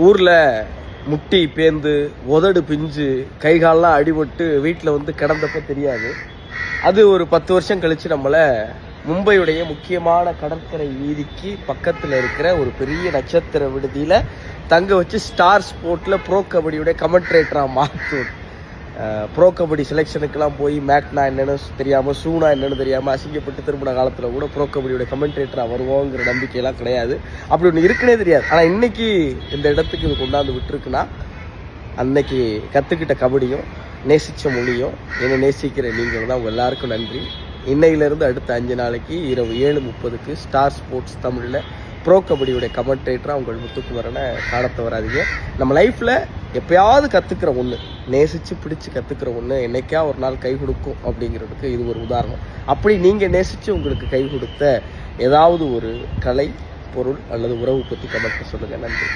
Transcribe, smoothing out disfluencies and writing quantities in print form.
ஊரில் முட்டி பேந்து உதடு பிஞ்சு கை கால்லாம் அடிபட்டு வீட்டில் வந்து கிடந்தப்ப தெரியாது. அது ஒரு 10 வருஷம் கழித்து நம்மளை மும்பையுடைய முக்கியமான கடற்கரை வீதிக்கு பக்கத்தில் இருக்கிற ஒரு பெரிய நட்சத்திர விடுதியில் தங்க வச்சு ஸ்டார் ஸ்போர்ட்டில் ப்ரோ கபடியுடைய கமெண்ட்ரேட்டராக மாற்றும். ப்ரோ கபடி செலெக்ஷனுக்கெல்லாம் போய் மேட்னா என்னென்னு தெரியாமல் சூனா என்னென்னு தெரியாமல் அசிங்கப்பட்டு திரும்பின காலத்தில் கூட ப்ரோ கபடியோட கமெண்ட்ரேட்டராக வருவோங்கிற நம்பிக்கையெல்லாம் கிடையாது. அப்படி ஒன்று இருக்குன்னே தெரியாது. ஆனால் இன்றைக்கி இந்த இடத்துக்கு இது கொண்டாந்து விட்டுருக்குன்னா அன்னைக்கு கற்றுக்கிட்ட கபடியும் நேசித்த மொழியும் என்னை நேசிக்கிற நீங்கள் தான். உங்கள் எல்லாருக்கும் நன்றி. இன்னையிலேருந்து அடுத்த 5 நாளைக்கு இரவு 7:30க்கு ஸ்டார் ஸ்போர்ட்ஸ் தமிழில் ப்ரோ கபடியோடைய கமெண்ட்ரேட்டராக உங்கள் முத்துக்குமரனை காணத்த வராதிங்க. நம்ம லைஃப்பில் எப்போயாவது கற்றுக்கிற ஒன்று, நேசித்து பிடிச்சி கற்றுக்கிற ஒன்று என்னைக்கா ஒரு நாள் கை கொடுக்கும் அப்படிங்கிறதுக்கு இது ஒரு உதாரணம். அப்படி நீங்கள் நேசித்து உங்களுக்கு கை கொடுத்த ஏதாவது ஒரு கலை, பொருள் அல்லது உறவு பற்றி கமெண்ட்டில் சொல்லுங்கள். நன்றி.